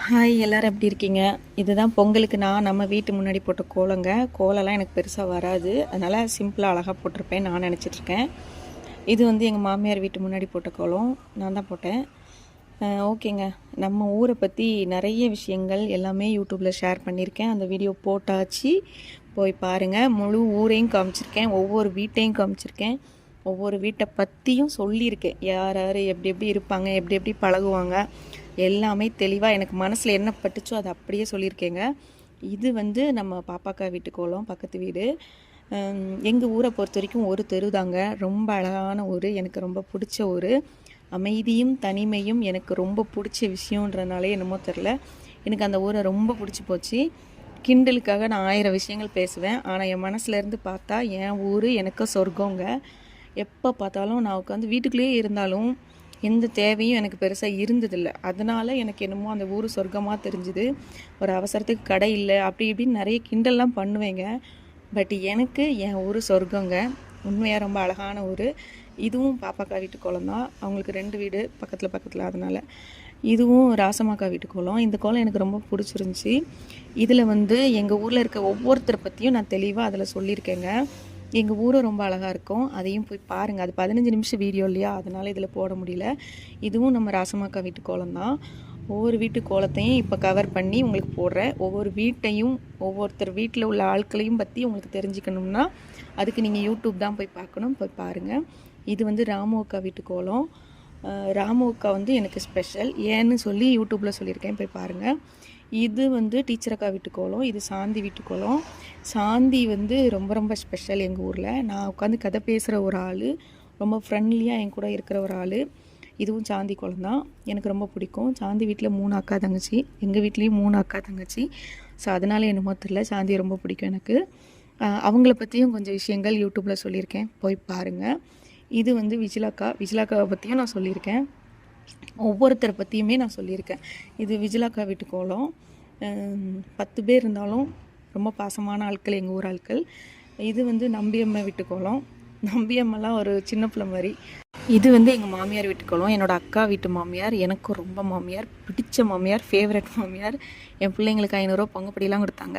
Hi எல்லோரும் எப்படி இருக்கீங்க? இதுதான் பொங்கலுக்கு நான் நம்ம வீட்டு முன்னாடி போட்ட கோலங்க. கோலம்லாம் எனக்கு பெருசாக வராது, அதனால் சிம்பிளாக அழகாக போட்டிருப்பேன் நான் நினச்சிட்ருக்கேன். இது வந்து எங்கள் மாமியார் வீட்டு முன்னாடி போட்ட கோலம், நான் தான் போட்டேன். ஓகேங்க, நம்ம ஊரை பற்றி நிறைய விஷயங்கள் எல்லாமே யூடியூப்பில் ஷேர் பண்ணியிருக்கேன். அந்த வீடியோ போட்டாச்சு, போய் பாருங்கள். முழு ஊரையும் காமிச்சிருக்கேன், ஒவ்வொரு வீட்டையும் காமிச்சிருக்கேன், ஒவ்வொரு வீட்டை பற்றியும் சொல்லியிருக்கேன். யார் யார் எப்படி எப்படி இருப்பாங்க, எப்படி எப்படி பழகுவாங்க, எல்லாமே தெளிவாக எனக்கு மனசில் என்ன பட்டுச்சோ அதை அப்படியே சொல்லியிருக்கேங்க. இது வந்து நம்ம பாப்பாக்கா வீட்டு கோலம், பக்கத்து வீடு. எங்கள் ஊரை பொறுத்த வரைக்கும் ஒரு தெரு தாங்க, ரொம்ப அழகான ஊர், எனக்கு ரொம்ப பிடிச்ச ஊர். அமைதியும் தனிமையும் எனக்கு ரொம்ப பிடிச்ச விஷயன்றனாலே என்னமோ தெரில, எனக்கு அந்த ஊரை ரொம்ப பிடிச்சி போச்சு. கிண்டலுக்காக நான் 1000 விஷயங்கள் பேசுவேன், ஆனால் என் மனசுலேருந்து பார்த்தா என் ஊர் எனக்கு சொர்க்கங்க. எப்போ பார்த்தாலும் நான் உட்காந்து வீட்டுக்குள்ளேயே இருந்தாலும் எந்த தேவையும் எனக்கு பெருசாக இருந்ததில்லை. அதனால் எனக்கு என்னமோ அந்த ஊர் சொர்க்கமாக தெரிஞ்சுது. ஒரு அவசரத்துக்கு கடை இல்லை அப்படி இப்படின்னு நிறைய கிண்டல்லாம் பண்ணுவேங்க. பட் எனக்கு என் ஊர் சொர்க்கங்க. உண்மையாக ரொம்ப அழகான ஊர். இதுவும் பாப்பாக்கா வீட்டு கோலம் தான். அவங்களுக்கு 2 வீடு பக்கத்தில் பக்கத்தில், அதனால் இதுவும் ராசமாக்கா வீட்டு கோலம். இந்த கோலம் எனக்கு ரொம்ப பிடிச்சிருந்துச்சி. இதில் வந்து எங்கள் ஊரில் இருக்க ஒவ்வொருத்தரை பற்றியும் நான் தெளிவாக அதில் சொல்லியிருக்கேங்க. எங்கள் ஊரும் ரொம்ப அழகாக இருக்கும், அதையும் போய் பாருங்கள். அது 15 நிமிஷம் வீடியோ இல்லையா, அதனால் இதில் போட முடியல. இதுவும் நம்ம ராசமாக்கா வீட்டு கோலம் தான். ஒவ்வொரு வீட்டு கோலத்தையும் இப்போ கவர் பண்ணி உங்களுக்கு போடுறேன். ஒவ்வொரு வீட்டையும் ஒவ்வொருத்தர் வீட்டில் உள்ள ஆட்களையும் பற்றி உங்களுக்கு தெரிஞ்சுக்கணும்னா அதுக்கு நீங்கள் யூடியூப் தான் போய் பார்க்கணும், போய் பாருங்கள். இது வந்து ராமு அக்கா வீட்டு கோலம். ராமு அக்கா வந்து எனக்கு ஸ்பெஷல், ஏன்னு சொல்லி யூடியூப்பில் சொல்லியிருக்கேன், போய் பாருங்கள். இது வந்து டீச்சர் அக்கா வீட்டு கோலம். இது சாந்தி வீட்டு கோலம். சாந்தி வந்து ரொம்ப ரொம்ப ஸ்பெஷல் எங்கள் ஊரில். நான் உட்காந்து கதை பேசுகிற ஒரு ஆள், ரொம்ப ஃப்ரெண்ட்லியாக என் கூட இருக்கிற ஒரு ஆள். இதுவும் சாந்தி கோலம் தான், எனக்கு ரொம்ப பிடிக்கும். சாந்தி வீட்டில் 3 அக்கா தங்கச்சி, எங்கள் வீட்லேயும் 3 அக்கா தங்கச்சி. ஸோ அதனால் என்னமோ தெரியல, சாந்தியை ரொம்ப பிடிக்கும் எனக்கு. அவங்கள பற்றியும் கொஞ்சம் விஷயங்கள் யூடியூப்பில் சொல்லியிருக்கேன், போய் பாருங்கள். இது வந்து விஜிலாக்கா, விஜிலாக்காவை பற்றியும் நான் சொல்லியிருக்கேன், ஒவ்வொருத்தரை பற்றியுமே நான் சொல்லியிருக்கேன். இது விஜிலாக்கா வீட்டு கோலம். 10 பேர் இருந்தாலும் ரொம்ப பாசமான ஆட்கள் எங்கள் ஊர் ஆட்கள். இது வந்து நம்பியம்மை வீட்டு கோலம். நம்பியம்மெல்லாம் ஒரு சின்ன பிள்ளை மாதிரி. இது வந்து எங்கள் மாமியார் வீட்டு கோலம். என்னோடய அக்கா வீட்டு மாமியார், எனக்கு ரொம்ப மாமியார், பிடிச்ச மாமியார், ஃபேவரட் மாமியார். என் பிள்ளைங்களுக்கு 500 பொங்கப்படியெலாம் கொடுத்தாங்க.